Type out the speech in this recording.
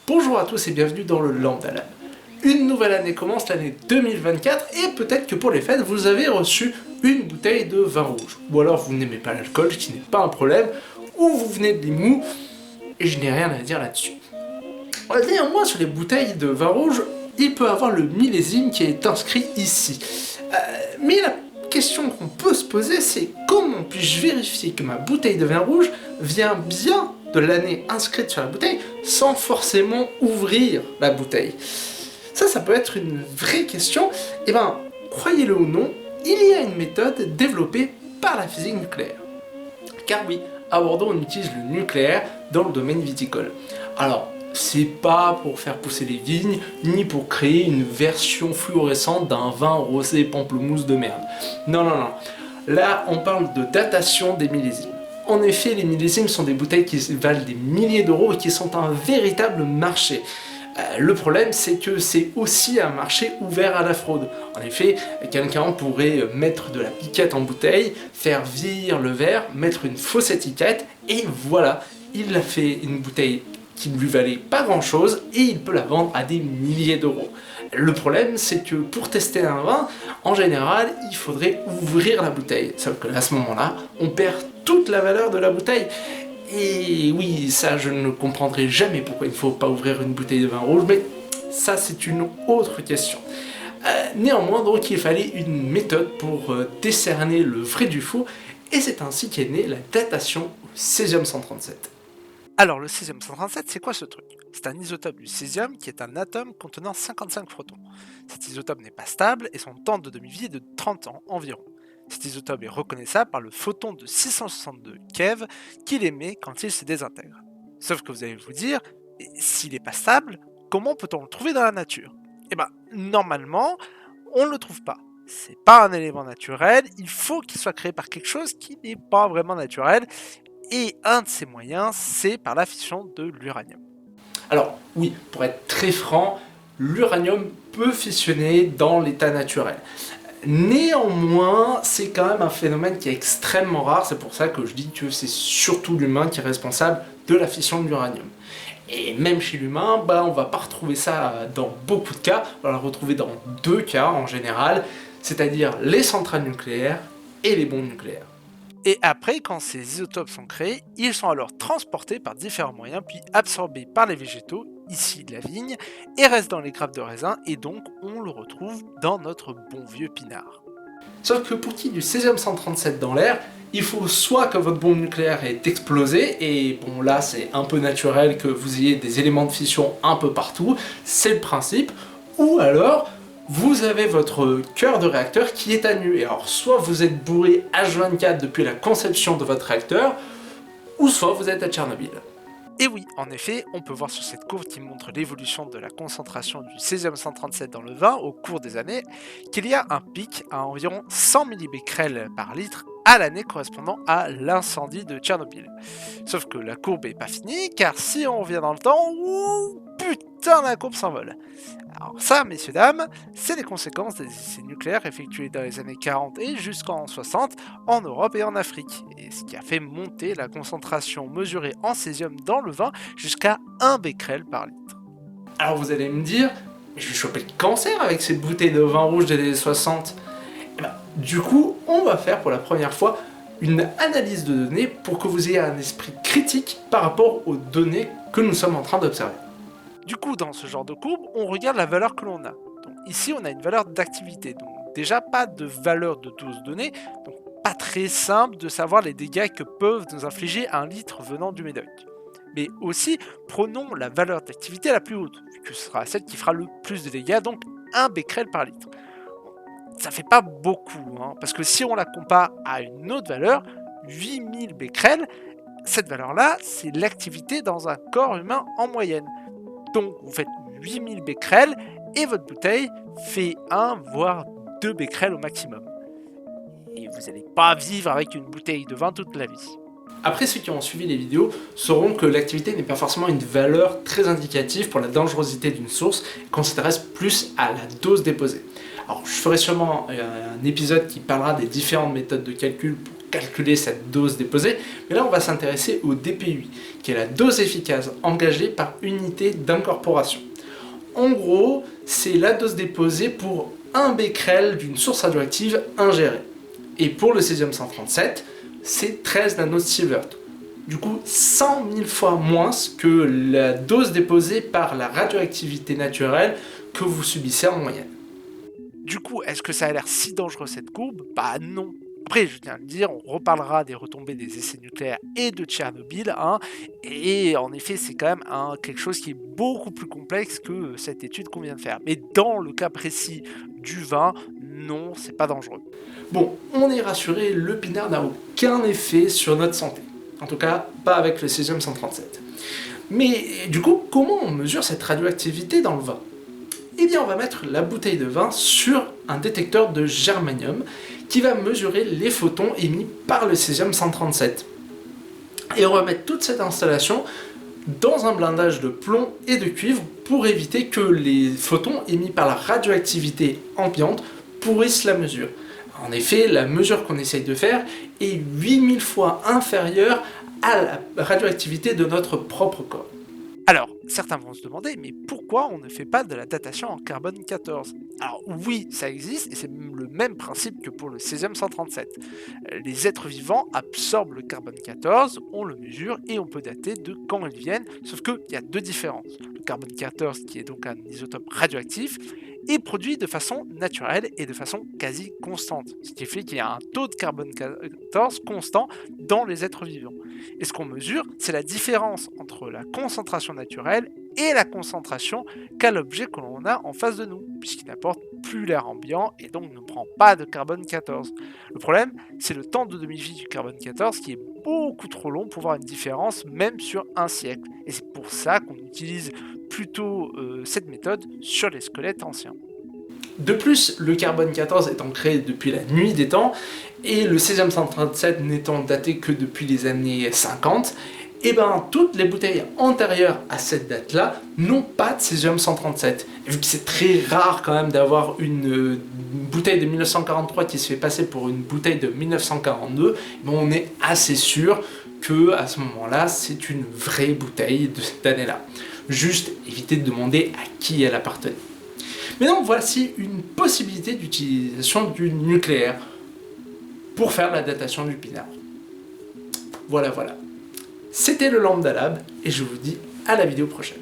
Bonjour à tous et bienvenue dans le Lambda Lab. Une nouvelle année commence, l'année 2024, et peut-être que pour les fêtes, vous avez reçu une bouteille de vin rouge. Ou alors vous n'aimez pas l'alcool, ce qui n'est pas un problème, ou vous venez de Limoux, et je n'ai rien à dire là-dessus. Néanmoins, sur les bouteilles de vin rouge, il peut avoir le millésime qui est inscrit ici. Mais la question qu'on peut se poser, c'est comment puis-je vérifier que ma bouteille de vin rouge vient bien de l'année inscrite sur la bouteille sans forcément ouvrir la bouteille. Ça peut être une vraie question. Et ben, croyez-le ou non, il y a une méthode développée par la physique nucléaire. Car oui, à Bordeaux, on utilise le nucléaire dans le domaine viticole. Alors, c'est pas pour faire pousser les vignes, ni pour créer une version fluorescente d'un vin rosé pamplemousse de merde. Non. Là, on parle de datation des millésimes. En effet, les millésimes sont des bouteilles qui valent des milliers d'euros et qui sont un véritable marché. Le problème, c'est que c'est aussi un marché ouvert à la fraude. En effet, quelqu'un pourrait mettre de la piquette en bouteille, faire vieillir le verre, mettre une fausse étiquette, et voilà, il a fait une bouteille qui ne lui valait pas grand chose et il peut la vendre à des milliers d'euros. Le problème, c'est que pour tester un vin, en général, il faudrait ouvrir la bouteille. Sauf que à ce moment-là, on perd toute la valeur de la bouteille. Et oui, ça, je ne comprendrai jamais pourquoi il ne faut pas ouvrir une bouteille de vin rouge, mais ça, c'est une autre question. Néanmoins, donc, il fallait une méthode pour décerner le vrai du faux, et c'est ainsi qu'est née la datation au césium 137. Alors, le césium 137, c'est quoi ce truc? C'est un isotope du césium qui est un atome contenant 55 protons. Cet isotope n'est pas stable et son temps de demi-vie est de 30 ans environ. Cet isotope est reconnaissable par le photon de 662 keV qu'il émet quand il se désintègre. Sauf que vous allez vous dire, s'il n'est pas stable, comment peut-on le trouver dans la nature? Eh bien, normalement, on ne le trouve pas. C'est pas un élément naturel, il faut qu'il soit créé par quelque chose qui n'est pas vraiment naturel. Et un de ces moyens, c'est par la fission de l'uranium. Alors oui, pour être très franc, l'uranium peut fissionner dans l'état naturel. Néanmoins, c'est quand même un phénomène qui est extrêmement rare, c'est pour ça que je dis que c'est surtout l'humain qui est responsable de la fission de l'uranium. Et même chez l'humain, on va pas retrouver ça dans beaucoup de cas, on va la retrouver dans 2 cas en général, c'est-à-dire les centrales nucléaires et les bombes nucléaires. Et après, quand ces isotopes sont créés, ils sont alors transportés par différents moyens, puis absorbés par les végétaux, ici la vigne, et restent dans les grappes de raisin, et donc on le retrouve dans notre bon vieux pinard. Sauf que pour qu'il y ait du césium 137 dans l'air, il faut soit que votre bombe nucléaire ait explosé, et bon là c'est un peu naturel que vous ayez des éléments de fission un peu partout, c'est le principe, ou alors vous avez votre cœur de réacteur qui est à nu. Et alors, soit vous êtes bourré H24 depuis la conception de votre réacteur, ou soit vous êtes à Tchernobyl. Et oui, en effet, on peut voir sur cette courbe qui montre l'évolution de la concentration du césium 137 dans le vin au cours des années, qu'il y a un pic à environ 100 millibecquerels par litre à l'année correspondant à l'incendie de Tchernobyl. Sauf que la courbe n'est pas finie, car si on revient dans le temps, putain, la courbe s'envole. Alors ça, messieurs, dames, c'est les conséquences des essais nucléaires effectués dans les années 40 et jusqu'en 60 en Europe et en Afrique, et ce qui a fait monter la concentration mesurée en césium dans le vin jusqu'à 1 becquerel par litre. Alors vous allez me dire, mais je vais choper le cancer avec ces bouteilles de vin rouge des années 60. Du coup, on va faire pour la première fois une analyse de données pour que vous ayez un esprit critique par rapport aux données que nous sommes en train d'observer. Du coup, dans ce genre de courbe, on regarde la valeur que l'on a. Donc ici, on a une valeur d'activité. Donc déjà, pas de valeur de dose donnée. Donc pas très simple de savoir les dégâts que peuvent nous infliger un litre venant du Médoc. Mais aussi, prenons la valeur d'activité la plus haute, vu que ce sera celle qui fera le plus de dégâts, donc 1 becquerel par litre. Ça fait pas beaucoup, parce que si on la compare à une autre valeur, 8000 becquerels, cette valeur-là, c'est l'activité dans un corps humain en moyenne. Donc vous faites 8000 becquerels et votre bouteille fait 1 voire 2 becquerels au maximum. Et vous n'allez pas vivre avec une bouteille de vin toute la vie. Après, ceux qui ont suivi les vidéos sauront que l'activité n'est pas forcément une valeur très indicative pour la dangerosité d'une source, qu'on s'intéresse plus à la dose déposée. Alors je ferai sûrement un épisode qui parlera des différentes méthodes de calcul pour calculer cette dose déposée, mais là on va s'intéresser au DPUI, qui est la dose efficace engagée par unité d'incorporation. En gros, c'est la dose déposée pour 1 becquerel d'une source radioactive ingérée. Et pour le césium-137, c'est 13 nanosieverts. Du coup, 100 000 fois moins que la dose déposée par la radioactivité naturelle que vous subissez en moyenne. Du coup, est-ce que ça a l'air si dangereux cette courbe? Bah non. Après, je tiens à le dire, on reparlera des retombées des essais nucléaires et de Tchernobyl, et en effet, c'est quand même quelque chose qui est beaucoup plus complexe que cette étude qu'on vient de faire. Mais dans le cas précis du vin, non, c'est pas dangereux. Bon, on est rassuré, le pinard n'a aucun effet sur notre santé. En tout cas, pas avec le césium-137. Mais du coup, comment on mesure cette radioactivité dans le vin? Eh bien, on va mettre la bouteille de vin sur un détecteur de germanium qui va mesurer les photons émis par le césium-137. Et on va mettre toute cette installation dans un blindage de plomb et de cuivre pour éviter que les photons émis par la radioactivité ambiante pourrissent la mesure. En effet, la mesure qu'on essaye de faire est 8000 fois inférieure à la radioactivité de notre propre corps. Alors, certains vont se demander, mais pourquoi on ne fait pas de la datation en carbone 14? Alors oui, ça existe, et c'est le même principe que pour le césium-137. Les êtres vivants absorbent le carbone 14, on le mesure, et on peut dater de quand ils viennent, sauf qu'il y a deux différences. Le carbone 14, qui est donc un isotope radioactif, est produit de façon naturelle et de façon quasi constante, ce qui fait qu'il y a un taux de carbone 14 constant dans les êtres vivants. Et ce qu'on mesure, c'est la différence entre la concentration naturelle et la concentration qu'a l'objet que l'on a en face de nous, puisqu'il n'apporte plus l'air ambiant et donc ne prend pas de carbone 14. Le problème, c'est le temps de demi-vie du carbone 14 qui est beaucoup trop long pour voir une différence même sur un siècle. Et c'est pour ça qu'on utilise plutôt cette méthode sur les squelettes anciens. De plus, le carbone 14 étant créé depuis la nuit des temps, et le césium-137 n'étant daté que depuis les années 50, et ben toutes les bouteilles antérieures à cette date-là n'ont pas de césium-137. Et vu que c'est très rare quand même d'avoir une bouteille de 1943 qui se fait passer pour une bouteille de 1942, ben on est assez sûr que à ce moment-là, c'est une vraie bouteille de cette année-là. Juste évitez de demander à qui elle appartenait. Mais donc voici une possibilité d'utilisation du nucléaire pour faire la datation du pinard. Voilà. C'était le Lambda Lab et je vous dis à la vidéo prochaine.